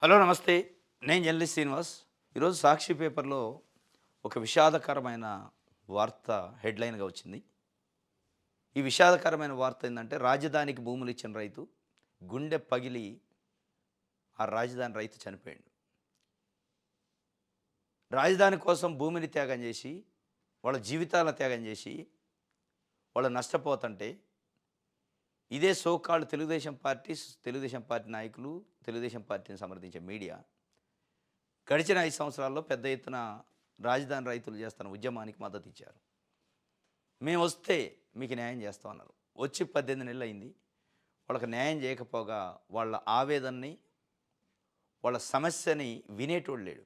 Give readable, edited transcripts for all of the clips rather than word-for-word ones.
Hello నమస్తే. నేను journalist Srinivas. ఈరోజు సాక్షి పేపర్‌లో ఒక విషాదకరమైన వార్త హెడ్‌లైన్‌గా వచ్చింది. ఈ విషాదకరమైన వార్త ఏందంటే రాజధానికి భూములు ఇచ్చిన రైతు గుండె పగిలి ఆ రాజధాని రైతు చనిపోయిండు. రాజధాని కోసం భూమిని త్యాగం చేసి, వాళ్ళ జీవితాలను త్యాగం చేసి, వాళ్ళు నష్టపోతుంటే ఇదే సో కాల్డ్ తెలుగుదేశం పార్టీ నాయకులు, తెలుగుదేశం పార్టీని సమర్థించే మీడియా గడిచిన 5 సంవత్సరాల్లో పెద్ద ఎత్తున రాజధాని రైతులు చేస్తున్న ఉద్యమానికి మద్దతిచ్చారు. మేమొస్తే మీకు న్యాయం చేస్తామన్నారు. వచ్చి 18 నెలలయింది. వాళ్ళకి న్యాయం చేయకపోగా వాళ్ళ ఆవేదనని, వాళ్ళ సమస్యని వినేటోడు లేడు.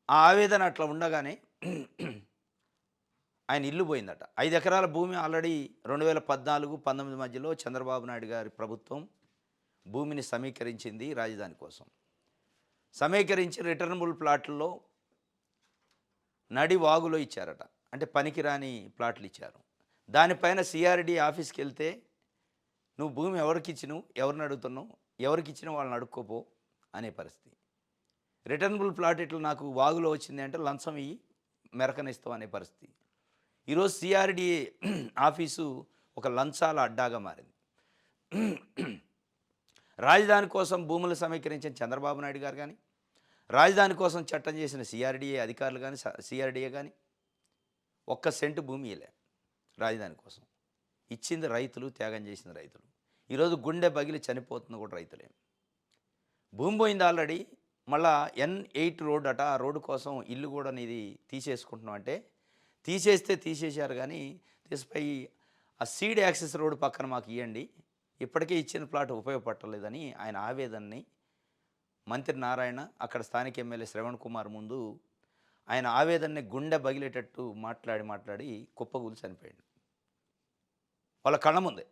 ఆ ఆవేదన అట్లా ఉండగానే ఆయన ఇల్లు పోయిందట. 5 ఎకరాల భూమి ఆల్రెడీ 2014, 19 మధ్యలో చంద్రబాబు నాయుడు గారి ప్రభుత్వం భూమిని సమీకరించింది రాజధాని కోసం. సమీకరించి రిటర్నబుల్ ప్లాట్‌ల్లో నడి వాగులో ఇచ్చారట. అంటే పనికిరాని ప్లాట్లు ఇచ్చారు. దానిపైన సిఆర్‌డి ఆఫీస్‌కెళ్తే నువ్వు భూమి ఎవరికిచ్చినవు? ఎవరిని అడుగుతున్నావు? ఎవరికిచ్చినా వాళ్ళని అడుక్కోపో అనే పరిస్థితి. రిటర్నబుల్ ప్లాట్ ఇట్లా నాకు వాగులో వచ్చింది అంటే లంచం ఇయ్యి మెరకనిస్తావు అనే పరిస్థితి. ఈరోజు సిఆర్‌డి ఆఫీసు ఒక లంచాల అడ్డాగా మారింది. రాజధాని కోసం భూములు సమీకరించిన చంద్రబాబు నాయుడు గారు కానీ, రాజధాని కోసం చట్టం చేసిన సిఆర్‌డిఏ అధికారులు కానీ, సిఆర్‌డిఏ కానీ ఒక్క సెంటు భూమి ఇయ్యలే రాజధాని కోసం. ఇచ్చింది రైతులు, త్యాగం చేసింది రైతులు. ఈరోజు గుండె పగిలి చనిపోతుంది కూడా రైతులే. భూమి పోయింది ఆల్రెడీ. మళ్ళా N8 రోడ్ అట. ఆ రోడ్డు కోసం ఇల్లు కూడా నీది తీసేసుకుంటున్నాం అంటే, తీసేస్తే తీసేశారు కానీ తీసిపోయి ఆ సీడ్ యాక్సెస్ రోడ్ పక్కన మాకు ఇయ్యండి. ఇప్పటికే ఇచ్చిన ప్లాట్ ఉపయోగపడలేదని ఆయన ఆవేదనని మంత్రి నారాయణ, అక్కడ స్థానిక ఎమ్మెల్యే శ్రవణ్ కుమార్ ముందు ఆయన ఆవేదనని గుండె బగిలేటట్టు మాట్లాడి కుప్పకూలి చనిపోయాడు. వాళ్ళ కళ్ళ ముందే.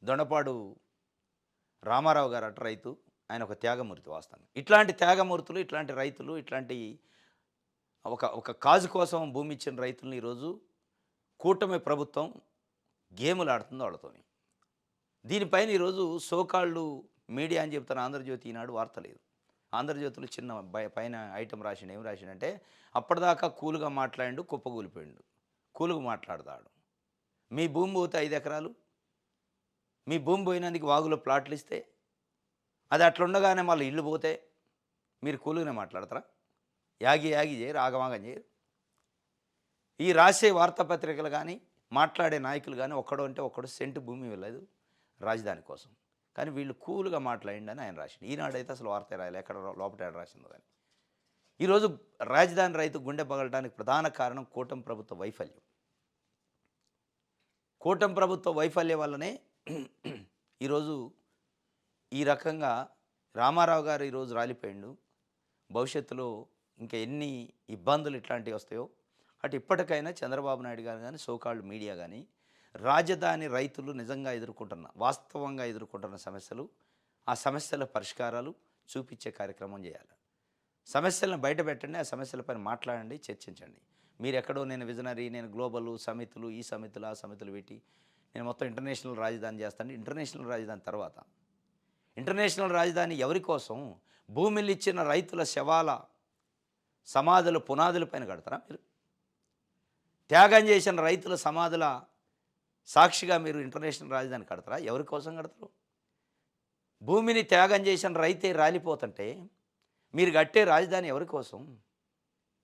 దొండపాడు రామారావు గారు అట రైతు. ఆయన ఒక త్యాగమూర్తి వాస్తవంగా. ఇట్లాంటి త్యాగమూర్తులు, ఇట్లాంటి రైతులు, ఇట్లాంటి ఒక ఒక కాజు కోసం భూమి ఇచ్చిన రైతుల్ని ఈరోజు కూటమి ప్రభుత్వం గేములు ఆడుతుంది వాళ్ళతోని. దీనిపైన ఈరోజు సోకాళ్ళు మీడియా అని చెప్తున్న ఆంధ్రజ్యోతి ఈనాడు వార్త లేదు. ఆంధ్రజ్యోతిలో చిన్న పైన ఐటెం రాసిండు. ఏం రాసిండంటే అప్పటిదాకా కూల్గా మాట్లాడిండు, కుప్పకూలిపోయిండు. కూలుగా మాట్లాడతాడు. మీ భూమి పోతే 5 ఎకరాలు, మీ భూమి పోయినందుకు వాగులో ప్లాట్లు ఇస్తే, అది అట్లుండగానే మళ్ళీ ఇల్లు పోతే మీరు కూలుగానే మాట్లాడతారా? యాగి చేయరు, ఆగమాగం చేయరు. ఈ రాసే వార్తాపత్రికలు కానీ, మాట్లాడే నాయకులు కానీ ఒక్కడు సెంటు భూమి వెళ్ళదు రాజధాని కోసం. కానీ వీళ్ళు కూల్గా మాట్లాడిండని ఆయన రాసిండు. ఈనాడైతే అసలు వార్త రాయలే, ఎక్కడ లోపట రాసిందో కానీ. ఈరోజు రాజధాని రైతు గుండె పగలడానికి ప్రధాన కారణం కూటమి ప్రభుత్వ వైఫల్యం. కూటమి ప్రభుత్వ వైఫల్యం వల్లనే ఈరోజు ఈ రకంగా రామారావు గారు ఈరోజు రాలిపోయిండు. భవిష్యత్తులో ఇంకా ఎన్ని ఇబ్బందులు ఇట్లాంటివి వస్తాయో అటు ఇప్పటికైనా చంద్రబాబు నాయుడు గారు కానీ, సోకాల్డ్ మీడియా కానీ రాజధాని రైతులు నిజంగా వాస్తవంగా ఎదుర్కొంటున్న సమస్యలు, ఆ సమస్యల పరిష్కారాలు చూపించే కార్యక్రమం చేయాలి. సమస్యలను బయటపెట్టండి, ఆ సమస్యలపైన మాట్లాడండి, చర్చించండి. మీరెక్కడో నేను విజనరీ, నేను గ్లోబల్ సమితులు, ఈ సమితులు, ఆ సమితులు పెట్టి నేను మొత్తం ఇంటర్నేషనల్ రాజధాని చేస్తాను. ఇంటర్నేషనల్ రాజధాని తర్వాత ఇంటర్నేషనల్ రాజధాని ఎవరి కోసం? భూమిలు ఇచ్చిన రైతుల శవాల సమాధుల పునాదులపైన కడతారా మీరు? త్యాగం చేసిన రైతుల సమాధుల సాక్షిగా మీరు ఇంటర్నేషనల్ రాజధాని కడతారా? ఎవరి కోసం కడతారు? భూమిని త్యాగం చేసిన రైతే రాలిపోతుంటే మీరు కట్టే రాజధాని ఎవరి కోసం?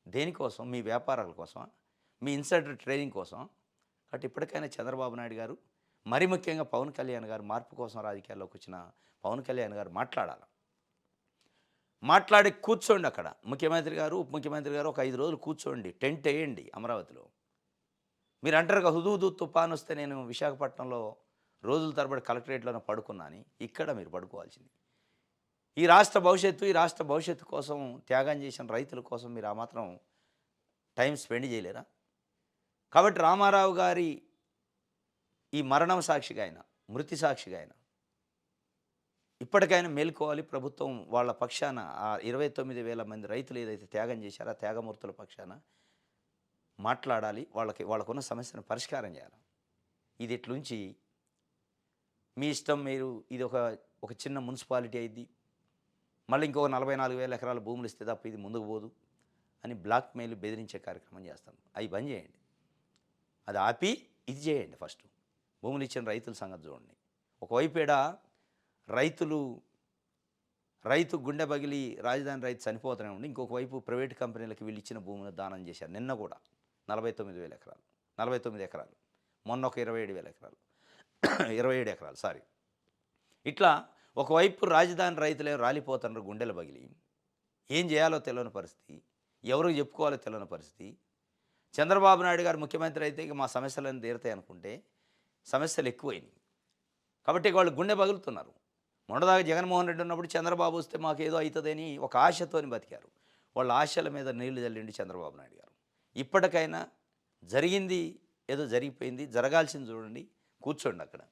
దేనికోసం? మీ వ్యాపారాల కోసమా? మీ ఇన్సైడర్ ట్రేడింగ్ కోసమా? కాబట్టి ఇప్పటికైనా చంద్రబాబు నాయుడు గారు, మరి ముఖ్యంగా పవన్ కళ్యాణ్ గారు, మార్పు కోసం రాజకీయాల్లోకి వచ్చిన పవన్ కళ్యాణ్ గారు మాట్లాడాలి. మాట్లాడి కూర్చోండి అక్కడ. ముఖ్యమంత్రి గారు, ఉప ముఖ్యమంత్రి గారు ఒక 5 రోజులు కూర్చోండి, టెంట్ వేయండి అమరావతిలో. మీరు అంటారుగా హుదూహుదూ తుఫాను వస్తే నేను విశాఖపట్నంలో రోజుల తరబడి కలెక్టరేట్లోనే పడుకున్నా అని. ఇక్కడ మీరు పడుకోవాల్సింది. ఈ రాష్ట్ర భవిష్యత్తు కోసం త్యాగం చేసిన రైతుల కోసం మీరు ఆ మాత్రం టైం స్పెండ్ చేయలేరా? కాబట్టి రామారావు గారి ఈ మరణం సాక్షిగా ఆయన, మృతి సాక్షిగా ఆయన ఇప్పటికైనా మేలుకోవాలి. ప్రభుత్వం వాళ్ళ పక్షాన ఆ 29,000 మంది రైతులు ఏదైతే త్యాగం చేశారో ఆ త్యాగమూర్తుల పక్షాన మాట్లాడాలి. వాళ్ళకున్న సమస్యను పరిష్కారం చేయాలి. ఇది ఇట్లుంచి మీ ఇష్టం, మీరు ఇది ఒక ఒక చిన్న మున్సిపాలిటీ అయింది, మళ్ళీ ఇంకో 44,000 ఎకరాల భూములు ఇస్తే తప్ప ఇది ముందుకు పోదు అని బ్లాక్మెయిల్ బెదిరించే కార్యక్రమం చేస్తాం. అవి బంద్ చేయండి, అది ఆపి ఇది చేయండి. ఫస్ట్ భూములు ఇచ్చిన రైతుల సంగతి చూడండి. ఒకవైపేడ రైతు గుండె పగిలి రాజధాని రైతు చనిపోతూనే ఉండి, ఇంకొక వైపు ప్రైవేట్ కంపెనీలకు వీళ్ళు ఇచ్చిన భూములను దానం చేశారు. నిన్న కూడా 49,000 ఎకరాలు, 49 ఎకరాలు, మొన్న ఒక 27,000 ఎకరాలు 27 ఎకరాలు సారీ. ఇట్లా ఒకవైపు రాజధాని రైతులే రాలిపోతున్నారు గుండెలు పగిలి, ఏం చేయాలో తెలియని పరిస్థితి, ఎవరికి చెప్పుకోవాలో తెలియని పరిస్థితి. చంద్రబాబు నాయుడు గారు ముఖ్యమంత్రి అయితే ఇక మా సమస్యలను తీరుతాయి అనుకుంటే సమస్యలు ఎక్కువైనాయి. కాబట్టి వాళ్ళు గుండె పగులుతున్నారు. మొన్నదాకా జగన్మోహన్ రెడ్డి ఉన్నప్పుడు చంద్రబాబు వస్తే మాకేదో అవుతుందని ఒక ఆశతోని బతికారు. వాళ్ళ ఆశల మీద నీళ్లు చల్లిండి చంద్రబాబు నాయుడు గారు. ఇప్పటికైనా జరిగింది ఏదో జరిగిపోయింది, జరగాల్సింది చూడండి, కూర్చోండి అక్కడ.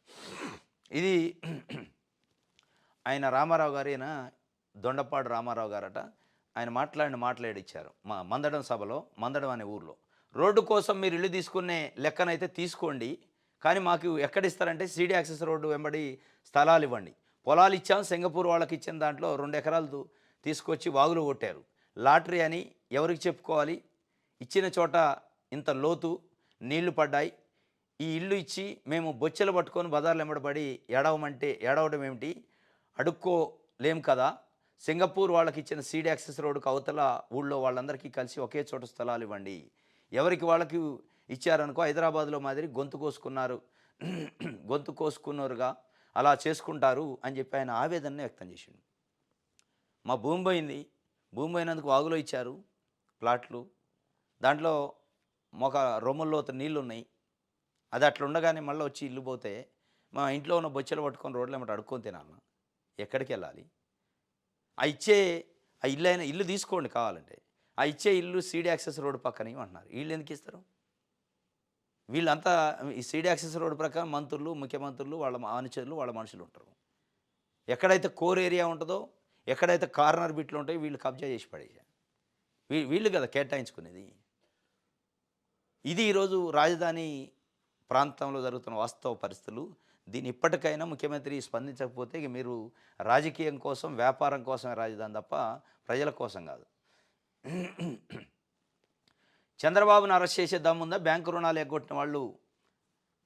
ఇది ఆయన రామారావు గారు, ఈయన దొండపాడు రామారావు గారట, ఆయన మాట్లాడిచ్చారు మా మందడం సభలో. మందడం అనే ఊర్లో రోడ్డు కోసం మీరు ఇల్లు తీసుకునే లెక్కనైతే తీసుకోండి, కానీ మాకు ఎక్కడిస్తారంటే సీడీ యాక్సెస్ రోడ్డు వెంబడి స్థలాలు ఇవ్వండి. పొలాలు ఇచ్చాం, సింగపూర్ వాళ్ళకి ఇచ్చిన దాంట్లో 2 ఎకరాలు తీసుకొచ్చి వాగులు కొట్టారు. లాటరీ అని ఎవరికి చెప్పుకోవాలి? ఇచ్చిన చోట ఇంత లోతు నీళ్లు పడ్డాయి. ఈ ఇల్లు ఇచ్చి మేము బొచ్చెలు పట్టుకొని బజార్లు వెంబడబడి ఏడవడం ఏమిటి? అడుక్కోలేం కదా. సింగపూర్ వాళ్ళకి ఇచ్చిన సీడీ యాక్సెస్ రోడ్డుకు అవతల ఊళ్ళో వాళ్ళందరికీ కలిసి ఒకే చోట స్థలాలు ఇవ్వండి. ఎవరికి వాళ్ళకి ఇచ్చారనుకో హైదరాబాద్లో మాదిరి గొంతు కోసుకున్నారుగా అలా చేసుకుంటారు అని చెప్పి ఆయన ఆవేదనని వ్యక్తం చేసిండు. మా భూమి పోయినందుకు వాగులో ఇచ్చారు ప్లాట్లు, దాంట్లో ఒక రొమ్ముల్లోత నీళ్ళు ఉన్నాయి. అది అట్లా ఉండగానే మళ్ళీ వచ్చి ఇల్లు పోతే మా ఇంట్లో ఉన్న బొచ్చెలు పట్టుకొని రోడ్లు ఏమంటే అడుక్కొని తినాలన్నా? ఎక్కడికి వెళ్ళాలి? ఆ ఇల్లు తీసుకోండి కావాలంటే, ఆ ఇచ్చే ఇల్లు సీడీ యాక్సెస్ రోడ్డు పక్కన అంటున్నారు. వీళ్ళు ఎందుకు ఇస్తారు? వీళ్ళంతా ఈ సీడీ యాక్సెస్ రోడ్డు ప్రకారం మంత్రులు, ముఖ్యమంత్రులు, వాళ్ళ అనుచరులు, వాళ్ళ మనుషులు ఉంటారు. ఎక్కడైతే కోర్ ఏరియా ఉంటుందో, ఎక్కడైతే కార్నర్ బిట్లు ఉంటాయో వీళ్ళు కబ్జా చేసి పడేసారు. వీళ్ళు కదా కేటాయించుకునేది. ఇది ఈరోజు రాజధాని ప్రాంతంలో జరుగుతున్న వాస్తవ పరిస్థితులు. దీన్ని ఇప్పటికైనా ముఖ్యమంత్రి స్పందించకపోతే ఇక మీరు రాజకీయం కోసం, వ్యాపారం కోసమే రాజధాని తప్ప ప్రజల కోసం కాదు. చంద్రబాబును అరెస్ట్ చేసే దమ్ముందా? బ్యాంకు రుణాలు ఎగ్గొట్టిన వాళ్ళు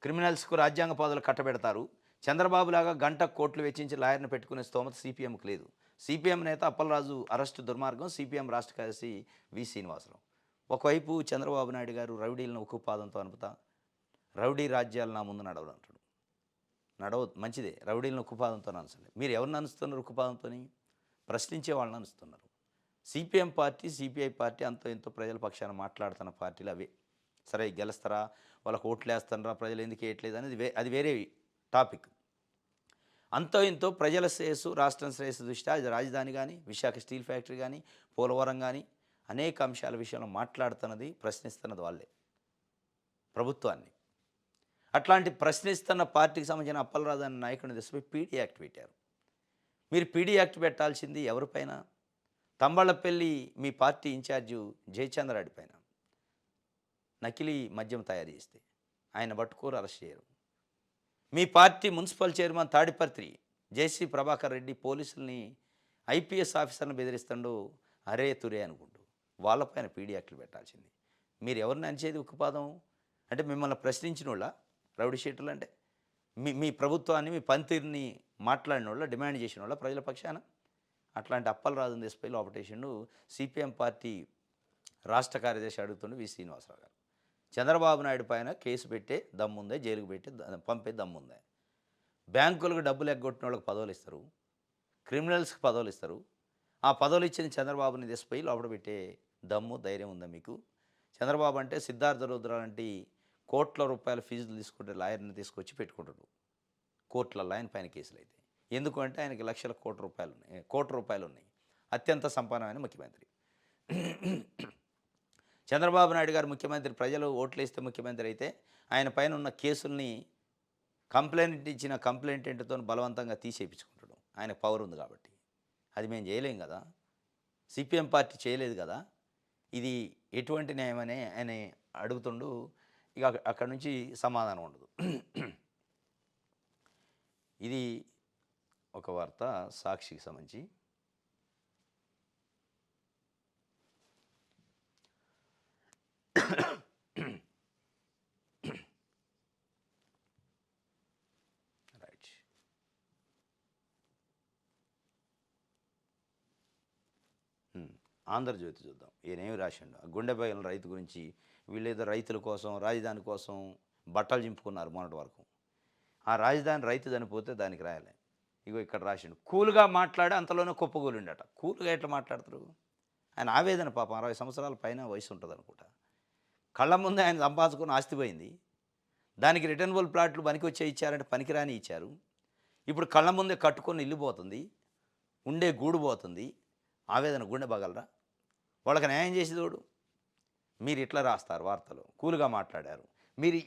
క్రిమినల్స్కు రాజ్యాంగ పదవులు కట్టబెడతారు. చంద్రబాబు లాగా గంట కోట్లు వెచ్చించి లాయర్ని పెట్టుకునే స్తోమత సిపిఎంకు లేదు. సిపిఎం నేత అప్పలరాజు అరెస్టు దుర్మార్గం. సిపిఎం రాష్ట్ర కార్యదర్శి వి శ్రీనివాసరావు. ఒకవైపు చంద్రబాబు నాయుడు గారు రౌడీలను ఉక్కుపాదంతో అనుపుతా రౌడీ రాజ్యాలు నా ముందు నడవడంటాడు. మంచిదే, రౌడీలను ఉక్కుపాదంతో అనసండి. మీరు ఎవరిని అనుస్తున్నారు? ఉక్కుపాదంతో ప్రశ్నించే వాళ్ళని అనుస్తున్నారు. సిపిఎం పార్టీ, సిపిఐ పార్టీ అంతో ఎంతో ప్రజల పక్షాన మాట్లాడుతున్న పార్టీలు అవే. సరే గెలుస్తారా, వాళ్ళకు ఓట్లు వేస్తారా, ప్రజలు ఎందుకు వేయట్లేదు అనేది అది వేరే టాపిక్. అంతో ఎంతో ప్రజల శ్రేయస్సు, రాష్ట్రం శ్రేయస్సు దృష్ట్యా అది రాజధాని కానీ, విశాఖ స్టీల్ ఫ్యాక్టరీ కానీ, పోలవరం కానీ అనేక అంశాల విషయంలో మాట్లాడుతున్నది, ప్రశ్నిస్తున్నది వాళ్ళే, ప్రభుత్వాన్ని. అట్లాంటి ప్రశ్నిస్తున్న పార్టీకి సంబంధించిన అప్పలరాజు అనే నాయకుడిని తీసుకుపోయి పీడీ యాక్ట్ పెట్టారు. మీరు పీడీ యాక్ట్ పెట్టాల్సింది ఎవరిపైన? తంబళ్ళపల్లి మీ పార్టీ ఇన్ఛార్జు జయచంద్రారెడ్డి పైన. నకిలీ మద్యం తయారు చేస్తే ఆయన పట్టుకోరు, అరెస్ట్ చేయరు. మీ పార్టీ మున్సిపల్ చైర్మన్ తాడిపత్రి జేసీ ప్రభాకర్ రెడ్డి పోలీసుల్ని, ఐపీఎస్ ఆఫీసర్ని బెదిరిస్తాడు, అరే తురే అనుకుంటూ. వాళ్ళపైన పీడీ యాక్ట్లు పెట్టాల్సింది. మీరు ఎవరిని అంచేది ఉక్కుపాదం అంటే? మిమ్మల్ని ప్రశ్నించిన వాళ్ళ రౌడీ షీటర్లు అంటే? మీ ప్రభుత్వాన్ని, మీ పనితీరుని మాట్లాడిన వాళ్ళ, డిమాండ్ చేసిన వాళ్ళ ప్రజల పక్షాన? అట్లాంటి అప్పలరాజుని తీసుకుపోయి లోపటేసిండు సిపిఎం పార్టీ రాష్ట్ర కార్యదర్శి అడుగుతుండే వి శ్రీనివాసరావు గారు. చంద్రబాబు నాయుడు పైన కేసు పెట్టే దమ్ముందే, జైలుకు పెట్టి పంపే దమ్ముందే. బ్యాంకులకు డబ్బులు ఎగ్గొట్టిన వాళ్ళకి పదవులు ఇస్తారు, క్రిమినల్స్కి పదవులు ఇస్తారు. ఆ పదవులు ఇచ్చిన చంద్రబాబుని తీసుకుపోయి లోపల పెట్టే దమ్ము, ధైర్యం ఉందా మీకు? చంద్రబాబు అంటే సిద్ధార్థ రుద్ర లాంటి కోట్ల రూపాయల ఫీజులు తీసుకుంటే లాయర్ని తీసుకొచ్చి పెట్టుకుంటాడు కోట్లలో ఆయన పైన కేసులు అయితే. ఎందుకంటే ఆయనకి లక్షల కోట్ల రూపాయలు ఉన్నాయి. అత్యంత సంపన్నమైన ముఖ్యమంత్రి. చంద్రబాబు నాయుడు గారు ముఖ్యమంత్రి, ప్రజలు ఓట్లు వేస్తే ముఖ్యమంత్రి అయితే ఆయన పైన ఉన్న కేసుల్ని కంప్లైంట్తో బలవంతంగా తీసేయించుకుంటాడు. ఆయనకు పవర్ ఉంది కాబట్టి. అది మేము చేయలేం కదా, సిపిఎం పార్టీ చేయలేదు కదా. ఇది ఎటువంటి న్యాయమని ఆయన అడుగుతుండు. ఇక అక్కడి నుంచి సమాధానం ఉండదు. ఇది ఒక వార్త సాక్షికి సంబంధించి. రైట్. ఆంధ్రజ్యోతి చూద్దాం. ఈయనేమి రాసిండు గుండె పగిలిన రైతు గురించి. వీళ్ళేదో రైతుల కోసం రాజధాని కోసం బట్టలు చింపుకున్నారు మొన్నటి వరకు. ఆ రాజధాని రైతు చనిపోతే దానికి రాయాలి. ఇగో ఇక్కడ రాసిండు కూల్గా మాట్లాడి అంతలోనే కుప్పగూలిండట. కూల్గా ఎట్లా మాట్లాడతారు? ఆయన ఆవేదన పాపం 60 సంవత్సరాల పైన వయసు ఉంటుంది అనుకుంటా. కళ్ళ ముందే ఆయన సంపాదించుకున్న ఆస్తి పోయింది. దానికి రిటర్నబుల్ ప్లాట్లు పనికి వచ్చే ఇచ్చారంటే పనికిరాని ఇచ్చారు. ఇప్పుడు కళ్ళ ముందే కట్టుకొని ఇల్లు పోతుంది, ఉండే గూడు పోతుంది. ఆవేదన గుండె పగలరా? వాళ్ళకి న్యాయం చేసేదోడు. మీరు ఇట్లా రాస్తారు వార్తలు, కూల్గా మాట్లాడారు. మీరు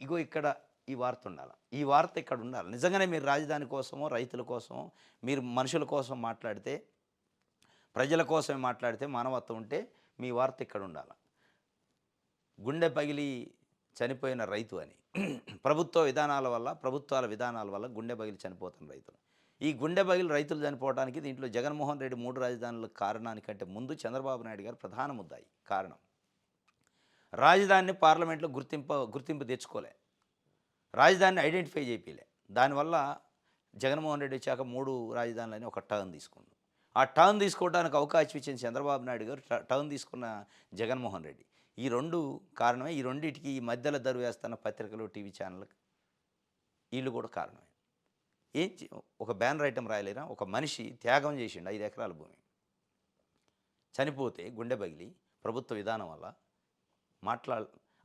ఇగో ఇక్కడ ఈ వార్త ఉండాలి, ఈ వార్త ఇక్కడ ఉండాలి. నిజంగానే మీరు రాజధాని కోసమో రైతుల కోసమో మీరు మనుషుల కోసం మాట్లాడితే, ప్రజల కోసమే మాట్లాడితే, మానవత్వం ఉంటే మీ వార్త ఇక్కడ ఉండాలి. గుండె పగిలి చనిపోయిన రైతు అని ప్రభుత్వాల విధానాల వల్ల గుండె పగిలి చనిపోతున్న రైతులు. ఈ గుండె పగిలి రైతులు చనిపోవడానికి దీంట్లో జగన్మోహన్ రెడ్డి 3 రాజధానుల కారణానికంటే ముందు చంద్రబాబు నాయుడు గారు ప్రధాన ముద్దాయి. కారణం, రాజధానిని పార్లమెంట్లో గుర్తింపు తెచ్చుకోలే, రాజధానిని ఐడెంటిఫై చేయలే. దానివల్ల జగన్మోహన్ రెడ్డి వచ్చాక 3 రాజధానులని ఒక టర్న్ తీసుకుంది. ఆ టర్న్ తీసుకోవడానికి అవకాశం ఇచ్చిన చంద్రబాబు నాయుడు గారు, టర్న్ తీసుకున్న జగన్మోహన్ రెడ్డి. ఈ 2 కారణమే. ఈ రెండింటికి ఈ మధ్యలో దరువు వేస్తున్న పత్రికలు, టీవీ ఛానళ్ళకి వీళ్ళు కూడా కారణమే. ఒక బ్యానర్ ఐటమ్ రాయలేరా? ఒక మనిషి త్యాగం చేసిండు 5 ఎకరాల భూమి, చనిపోతే గుండె పగిలి ప్రభుత్వ విధానం వల్ల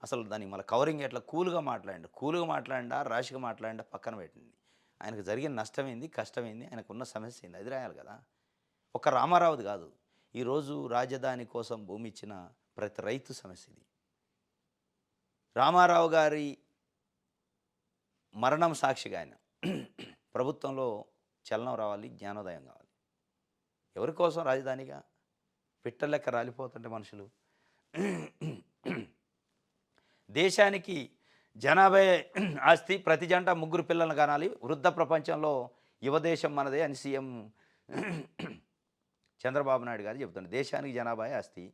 అసలు దానికి మళ్ళీ కవరింగ్ ఎట్లా కూల్గా మాట్లాడిండా ర్యాష్గా మాట్లాడిండా పక్కన పెట్టండి. ఆయనకు జరిగిన నష్టమైంది, కష్టమైంది, ఆయనకున్న సమస్య ఏంది అది రాయాలి కదా. ఒక రామారావుది కాదు, ఈరోజు రాజధాని కోసం భూమి ఇచ్చిన ప్రతి రైతు సమస్య ఇది. రామారావు గారి మరణం సాక్షిగా ఆయన ప్రభుత్వంలో చలనం రావాలి, జ్ఞానోదయం కావాలి. ఎవరి కోసం రాజధానిగా పిట్టలెక్క రాలిపోతుంటే మనుషులు. దేశానికి జనాభా ఆస్తి ప్రతి జంట 3 పిల్లలను కనాలి, వృద్ధ ప్రపంచంలో యువదేశం మనదే అని సీఎం చంద్రబాబు నాయుడు గారు చెబుతున్నారు. దేశానికి జనాభా ఆస్తి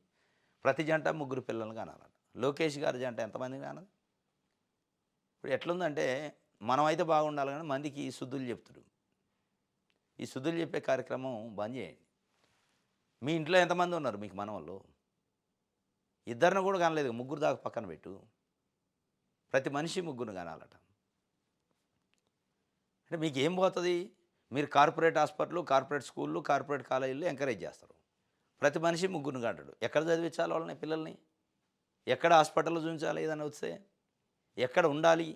ప్రతి జంట 3 పిల్లలను కనాలంట. లోకేష్ గారి జంట ఎంతమందిని కానాలి? ఇప్పుడు ఎట్లుందంటే మనమైతే బాగుండాలి కానీ మందికి శుద్ధులు చెప్తుడు. ఈ శుద్ధులు చెప్పే కార్యక్రమం బంద్ చేయండి. మీ ఇంట్లో ఎంతమంది ఉన్నారు? మీకు మనవాళ్ళు 2 కూడా కనలేదు, 3 దాకా పక్కన పెట్టు. ప్రతి మనిషి 3 కనాలట. అంటే మీకు ఏం పోతుంది? మీరు కార్పొరేట్ హాస్పిటల్, కార్పొరేట్ స్కూళ్ళు, కార్పొరేట్ కాలేజీలు ఎంకరేజ్ చేస్తారు. ప్రతి మనిషి 3 కంటాడు. ఎక్కడ చదివించాలి వాళ్ళని, పిల్లల్ని? ఎక్కడ హాస్పిటల్లో చూపించాలి? ఏదైనా వస్తే ఎక్కడ ఉండాలి?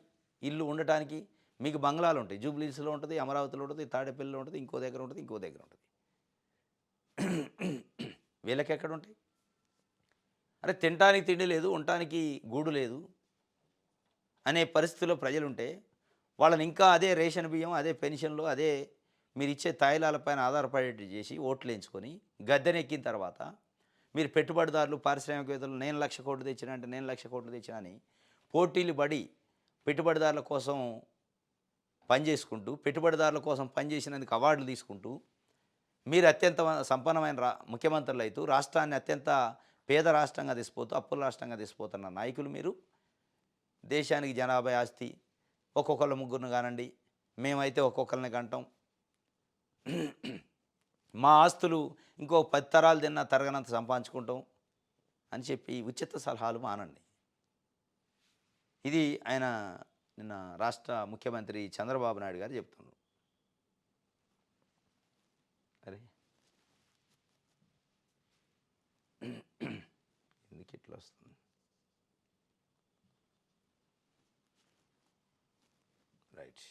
ఇల్లు ఉండటానికి మీకు బంగ్లాలు ఉంటాయి. జూబ్లీహిల్స్లో ఉంటుంది, అమరావతిలో ఉంటుంది, తాడేపల్లిలో ఉంటుంది, ఇంకో దగ్గర ఉంటుంది. వీళ్ళకి ఎక్కడ ఉంటాయి? అరే తినడానికి తిండి లేదు, ఉండటానికి గూడు లేదు అనే పరిస్థితిలో ప్రజలు ఉంటే వాళ్ళని ఇంకా అదే రేషన్ బియ్యం, అదే పెన్షన్లు, అదే మీరు ఇచ్చే తాయిలాలపైన ఆధారపడేట్టు చేసి ఓట్లు వేయించుకొని గద్దెనెక్కిన తర్వాత మీరు పెట్టుబడిదారులు, పారిశ్రామికవేత్తలు నేను 1,00,000 కోట్లు తెచ్చినా అంటే నేను 1,00,000 కోట్లు తెచ్చినా అని పోటీలు పడి పెట్టుబడిదారుల కోసం పనిచేసుకుంటూ, పెట్టుబడిదారుల కోసం పనిచేసినందుకు అవార్డులు తీసుకుంటూ, మీరు అత్యంత సంపన్నమైన ముఖ్యమంత్రులు అవుతూ రాష్ట్రాన్ని అత్యంత పేద రాష్ట్రంగా తీసిపోతూ, అప్పుల రాష్ట్రంగా తీసిపోతున్న నాయకులు మీరు. దేశానికి జనాభా ఆస్తి ఒక్కొక్కళ్ళు 3 కానండి, మేమైతే ఒక్కొక్కరిని కంటాం, మా ఆస్తులు ఇంకో 10 తరాలు తిన్నా తరగనంత సంపాదించుకుంటాం అని చెప్పి ఉచిత సలహాలు మానండి. ఇది ఆయన నిన్న రాష్ట్ర ముఖ్యమంత్రి చంద్రబాబు నాయుడు గారు చెప్తున్నారు. అరే ఎందుకు ఇట్లా వస్తుంది? రైట్.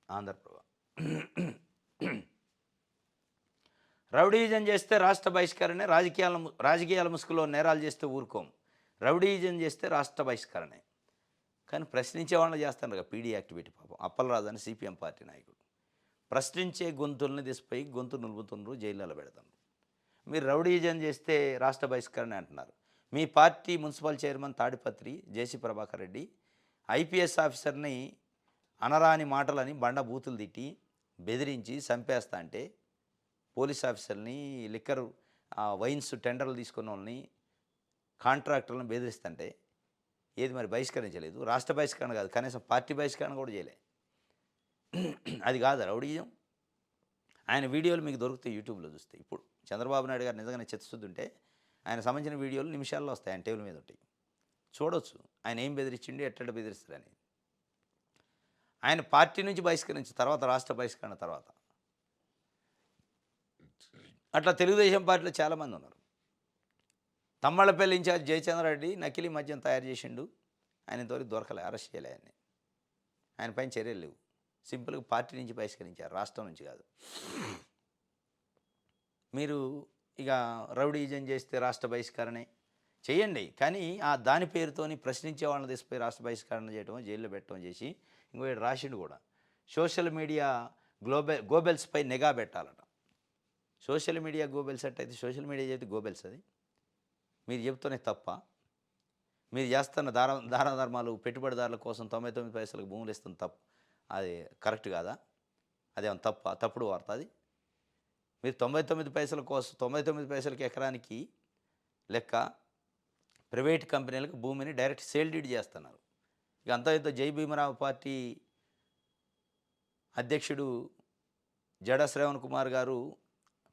ఆంధ్రప్రభ రౌడీజం చేస్తే రాష్ట్ర బహిష్కరణే, రాజకీయాల ముసుగులో నేరాలు చేస్తే ఊరుకోం. రౌడీజం చేస్తే రాష్ట్ర బహిష్కరణే. కానీ ప్రశ్నించే వాళ్ళని చేస్తాను కదా పీడీ యాక్టివిటీ. పాపం అప్పలరాజు అని సిపిఎం పార్టీ నాయకుడు ప్రశ్నించే గొంతుల్ని తీసిపోయి గొంతు నులుపుతుండ్రు, జైల్లో పెడతారు. మీరు రౌడీజం చేస్తే రాష్ట్ర బహిష్కరణ అంటున్నారు. మీ పార్టీ మున్సిపల్ చైర్మన్ తాడిపత్రి జేసీ ప్రభాకర్ రెడ్డి ఐపీఎస్ ఆఫీసర్ని అనరాని మాటలని బండ బూతులు తిట్టి బెదిరించి చంపేస్తా అంటే పోలీస్ ఆఫీసర్ని లిక్కర్ వైన్స్ టెండర్లు తీసుకున్న వాళ్ళని కాంట్రాక్టర్లను బెదిరిస్తుంటే ఏది మరి బహిష్కరించలేదు. రాష్ట్ర బహిష్కరణ కాదు, కనీసం పార్టీ బహిష్కరణ కూడా చేయలే. అది కాదు రౌడీజం. ఆయన వీడియోలు మీకు దొరుకుతాయి యూట్యూబ్లో చూస్తే. ఇప్పుడు చంద్రబాబు నాయుడు గారు నిజంగానే చిత్తశుద్ధి ఉంటే ఆయన సంబంధించిన వీడియోలు నిమిషాల్లో వస్తాయి, ఆయన టేబుల్ మీద ఉంటాయి, చూడవచ్చు ఆయన ఏం బెదిరించిండు, ఎట్ట బెదిరిస్తారని. ఆయన పార్టీ నుంచి బహిష్కరించి తర్వాత రాష్ట్ర బహిష్కరణ తర్వాత అట్లా తెలుగుదేశం పార్టీలో చాలామంది ఉన్నారు. తమ్మళ్ళపల్లి ఇన్ఛార్జ్ జయచంద్రారెడ్డి నకిలీ మద్యం తయారు చేసిండు, ఆయన ఇంతవరకు దొరకలే, అరెస్ట్ చేయలే ఆయన్ని, ఆయన పైన చర్యలు లేవు. సింపుల్గా పార్టీ నుంచి బహిష్కరించారు, రాష్ట్రం నుంచి కాదు. మీరు ఇక రౌడీజం చేస్తే రాష్ట్ర బహిష్కరణే చేయండి, కానీ దాని పేరుతోని ప్రశ్నించే వాళ్ళని తీసుకుపోయి రాష్ట్ర బహిష్కరణ చేయడం, జైల్లో పెట్టడం చేసి ఇంకో రాసిండు కూడా సోషల్ మీడియా గోబెల్స్పై నిఘా పెట్టాలట. సోషల్ మీడియా గోబెల్స్ అయితే సోషల్ మీడియా చేతి గోబెల్స్ అది మీరు చెబుతూనే తప్ప. మీరు చేస్తున్న దాన ధర్మాలు పెట్టుబడిదారుల కోసం 99 పైసలకు భూములు ఇస్తుంది తప్పు, అది కరెక్ట్ కాదా? అదేమన్నా తప్పుడు వార్త అది. మీరు 99 పైసల కోసం 99 పైసలకి ఎకరానికి లెక్క ప్రైవేట్ కంపెనీలకు భూమిని డైరెక్ట్ సేల్ డీడ్ చేస్తున్నారు. ఇక అంత జై భీమరావు పార్టీ అధ్యక్షుడు జడ శ్రవణ్ కుమార్ గారు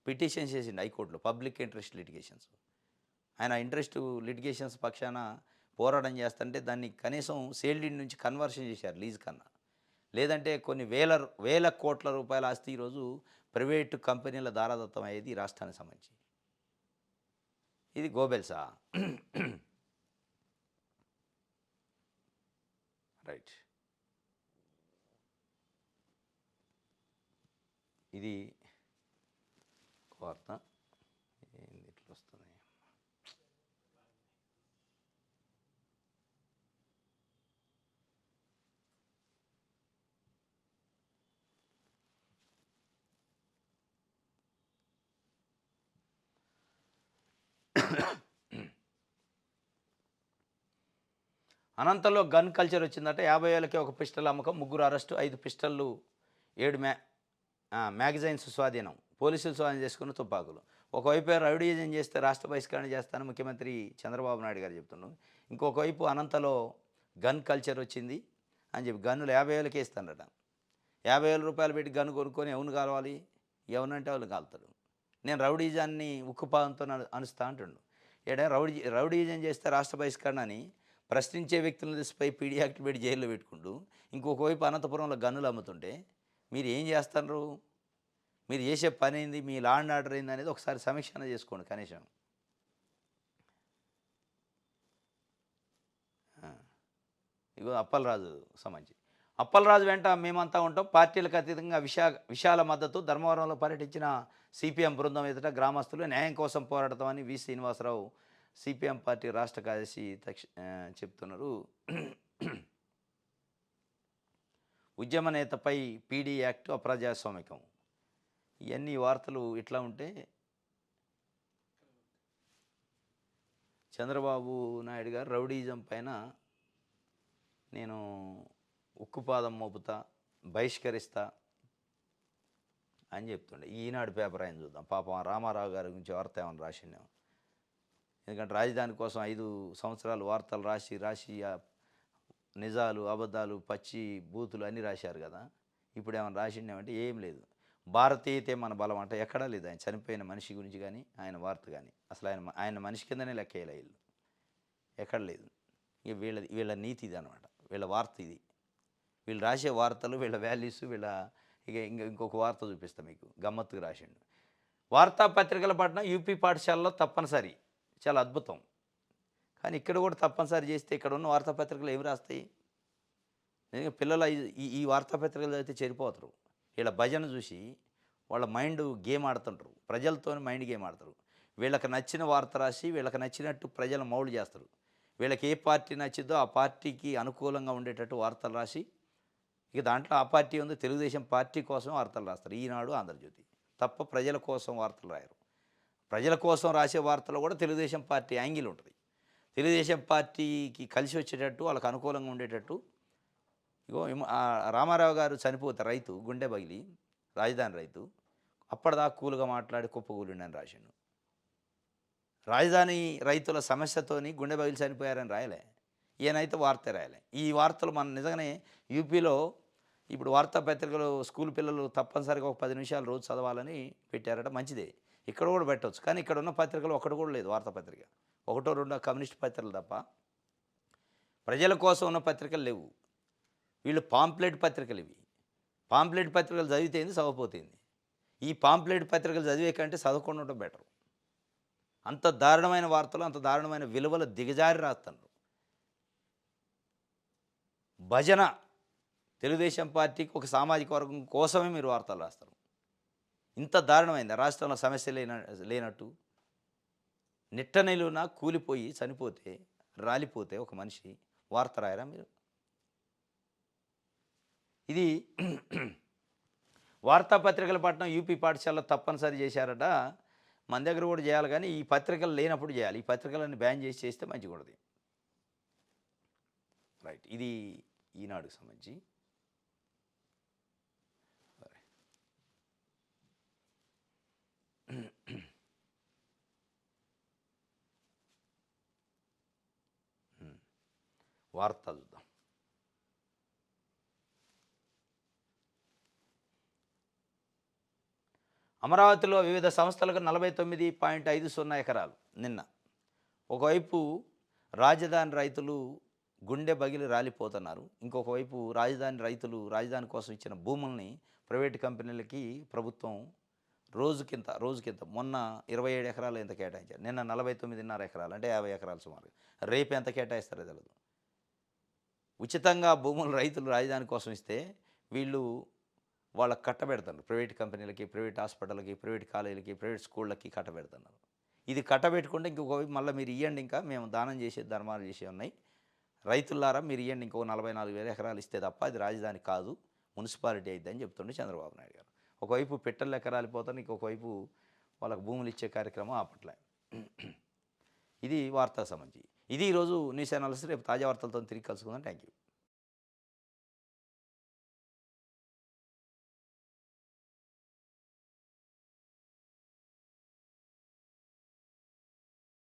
పిటిషన్ చేసిండు హైకోర్టులో, పబ్లిక్ ఇంట్రెస్ట్ లిటిగేషన్స్. ఆయన ఇంట్రెస్ట్ లిటిగేషన్స్ పక్షాన పోరాటం చేస్తుంటే దాన్ని కనీసం సేల్ డీడ్ నుంచి కన్వర్షన్ చేశారు లీజ్ కన్నా. లేదంటే కొన్ని వేల కోట్ల రూపాయల ఆస్తి ఈరోజు ప్రైవేటు కంపెనీల దారాదత్తం అయ్యేది ఈ రాష్ట్రానికి సంబంధించి. ఇది గోబెల్సా? రైట్. ఇది వార్త ఏంది ఇట్లా వస్తుంది. అనంతలో గన్ కల్చర్ వచ్చిందట. 50,000కి ఒక పిస్టల్ అమ్మకం, 3 అరెస్టు, 5 పిస్టళ్ళు, 7 మ్యాగజైన్స్ స్వాధీనం, పోలీసులు స్వాధీనం చేసుకున్న తుపాకులు. ఒకవైపు రౌడీజం చేస్తే రాష్ట్ర బహిష్కరణ చేస్తానని ముఖ్యమంత్రి చంద్రబాబు నాయుడు గారు చెప్తున్నారు. ఇంకొకవైపు అనంతలో గన్ కల్చర్ వచ్చింది అని చెప్పి గన్నులు 50,000కే ఇస్తానట. 50,000 రూపాయలు పెట్టి గన్ను కొనుక్కొని ఎవరిని కావాలి, ఎవరినంటే వాళ్ళు కాలుతాడు. నేను రౌడీజాన్ని ఉక్కుపాదంతో అనుస్తా అంటుండు. ఏడా రౌడీజం చేస్తే రాష్ట్ర బహిష్కరణ అని ప్రశ్నించే వ్యక్తులను తీసిపోయి పీడీ యాక్ట్ పెట్టి జైల్లో పెట్టుకుంటూ ఇంకొకవైపు అనంతపురంలో గన్నులు అమ్ముతుంటే మీరు ఏం చేస్తున్నారు? మీరు చేసే పని ఏంది, మీ లా అండ్ ఆర్డర్ ఏంది అనేది ఒకసారి సమీక్షణ చేసుకోండి కనీసం. ఇగో అప్పలరాజు సంబంధించి. అప్పలరాజు వెంట మేమంతా ఉంటాం, పార్టీలకు అతీతంగా విశాల మద్దతు. ధర్మవరంలో పర్యటించిన సిపిఎం బృందం ఎదుట గ్రామస్తులు న్యాయం కోసం పోరాడతామని వి శ్రీనివాసరావు సిపిఎం పార్టీ రాష్ట్ర కార్యదర్శి చెప్తున్నారు. ఉద్యమ నేతపై పీడీ యాక్ట్ అప్రజాస్వామికం. ఇవన్నీ వార్తలు ఇట్లా ఉంటే చంద్రబాబు నాయుడు గారు రౌడీజం పైన నేను ఉక్కుపాదం మోపుతా, బహిష్కరిస్తా అని చెప్తుండే. ఈనాడు పేపర్ ఆయన చూద్దాం, పాపం రామారావు గారి గురించి వార్త ఏమని రాసిందేమో. ఎందుకంటే రాజధాని కోసం 5 సంవత్సరాలు వార్తలు రాసి నిజాలు, అబద్ధాలు, పచ్చి బూతులు అన్నీ రాశారు కదా. ఇప్పుడు ఏమైనా రాసిండేమంటే ఏం లేదు. భారతీయతే మన బలం అంటే ఎక్కడా లేదు. ఆయన చనిపోయిన మనిషి గురించి కానీ ఆయన వార్త కానీ అసలు ఆయన మనిషి కిందనే లెక్కేయాలి వీళ్ళు, ఎక్కడ లేదు. ఇక వీళ్ళ నీతి ఇది అనమాట, వీళ్ళ వార్త ఇది. వీళ్ళు రాసే వార్తలు, వీళ్ళ వాల్యూస్, ఇంకొక వార్త చూపిస్తాం మీకు, గమ్మత్తుగా రాసిండు. వార్తాపత్రికల పట్ల యూపీ పాఠశాలలో తప్పనిసరి, చాలా అద్భుతం. కానీ ఇక్కడ కూడా తప్పనిసరి చేస్తే ఇక్కడ ఉన్న వార్తాపత్రికలు ఏమి రాస్తాయి? పిల్లలు ఈ వార్తాపత్రికలు అయితే చెడిపోతారు. వీళ్ళ భజన చూసి వాళ్ళ మైండ్ గేమ్ ఆడుతుంటారు, ప్రజలతో మైండ్ గేమ్ ఆడతారు. వీళ్ళకి నచ్చిన వార్త రాసి వీళ్ళకి నచ్చినట్టు ప్రజలు మౌలు చేస్తారు. వీళ్ళకి ఏ పార్టీ నచ్చిద్దో ఆ పార్టీకి అనుకూలంగా ఉండేటట్టు వార్తలు రాసి, ఇక దాంట్లో ఆ పార్టీ ఉంది, తెలుగుదేశం పార్టీ కోసం వార్తలు రాస్తారు. ఈనాడు, ఆంధ్రజ్యోతి తప్ప ప్రజల కోసం వార్తలు రాయరు. ప్రజల కోసం రాసే వార్తలు కూడా తెలుగుదేశం పార్టీ యాంగిల్ ఉంటుంది. తెలుగుదేశం పార్టీకి కలిసి వచ్చేటట్టు, వాళ్ళకి అనుకూలంగా ఉండేటట్టు ఇగో రామారావు గారు చనిపోతే రైతు గుండె పగిలి, రాజధాని రైతు. అప్పటిదాకా కూల్‌గా మాట్లాడి కుప్పకూలిండని రాసిండు. రాజధాని రైతుల సమస్యతోని గుండె పగిలి చనిపోయారని రాయలే. ఈయనైతే వార్తే రాయలే. ఈ వార్తలు మన నిజంగానే యూపీలో ఇప్పుడు వార్తాపత్రికలు స్కూల్ పిల్లలు తప్పనిసరిగా ఒక 10 నిమిషాలు రోజు చదవాలని పెట్టారట. మంచిదే. ఇక్కడ కూడా పెట్టొచ్చు. కానీ ఇక్కడ ఉన్న పత్రికలు ఒక్కటి కూడా లేదు వార్తాపత్రిక. ఒకటో రెండో కమ్యూనిస్ట్ పత్రికలు తప్ప ప్రజల కోసం ఉన్న పత్రికలు లేవు. వీళ్ళు పాంప్లెట్ పత్రికలు ఇవి. పాంప్లెట్ పత్రికలు చదివితేంది, చదవపోతేంది. ఈ పాంప్లెట్ పత్రికలు చదివే కంటే చదవకుండా ఉండడం బెటర్. అంత దారుణమైన వార్తలు, అంత దారుణమైన విలువలు దిగజారి రాస్తున్నారు. భజన తెలుగుదేశం పార్టీకి ఒక సామాజిక వర్గం కోసమే మీరు వార్తలు రాస్తారు. ఇంత దారుణమైందా రాష్ట్రంలో సమస్య లేనట్టు? నిట్ట నిలువున కూలిపోయి చనిపోతే, రాలిపోతే ఒక మనిషి వార్త రాయరా మీరు? ఇది వార్తాపత్రికల పట్నం యూపీ పాఠశాలలో తప్పనిసరి చేశారట. మన దగ్గర కూడా చేయాలి కానీ ఈ పత్రికలు లేనప్పుడు చేయాలి. ఈ పత్రికలన్నీ బ్యాన్ చేసి చేస్తే మంచిగా ఉండదు. రైట్. ఇది ఈనాడుకు సంబంధించి. సరే. వార్త చూద్దాం. అమరావతిలో వివిధ సంస్థలకు 49.50 ఎకరాలు నిన్న. ఒకవైపు రాజధాని రైతులు గుండె బగిలి రాలిపోతున్నారు. ఇంకొక వైపు రాజధాని రైతులు రాజధాని కోసం ఇచ్చిన భూముల్ని ప్రైవేటు కంపెనీలకి ప్రభుత్వం రోజుకింత మొన్న 27 ఎకరాలు ఎంత కేటాయించారు, నిన్న 49.5 ఎకరాలు, అంటే 50 ఎకరాలు సుమారు. రేపు ఎంత కేటాయిస్తారో తెలియదు. ఉచితంగా భూములు రైతులు రాజధాని కోసం ఇస్తే వీళ్ళు వాళ్ళకి కట్టబెడుతున్నారు. ప్రైవేట్ కంపెనీలకి, ప్రైవేట్ హాస్పిటల్కి, ప్రైవేట్ కాలేజీలకి, ప్రైవేట్ స్కూళ్ళకి కట్టబెడుతున్నారు. ఇది కట్టబెట్టుకుంటే ఇంకొక వైపు మళ్ళీ మీరు ఇవ్వండి, ఇంకా మేము దానం చేసే ధర్మాలు చేసే ఉన్నాయి, రైతులారా మీరు ఇవ్వండి, ఇంకో 44,000 ఎకరాలు ఇస్తే తప్ప అది రాజధాని కాదు, మున్సిపాలిటీ అయిద్దని చెప్తుండే చంద్రబాబు నాయుడు గారు. ఒకవైపు పెట్రోల్ ఎకరాలు పోతాను, ఇంకొక వైపు వాళ్ళకు భూములు ఇచ్చే కార్యక్రమం ఆపట్లే. ఇది వార్తకు సంబంధించి. ఇది ఈరోజు న్యూస్ అనాలిసిస్. రేపు తాజా వార్తలతో తిరిగి కలుసుకుందాం. Thank you.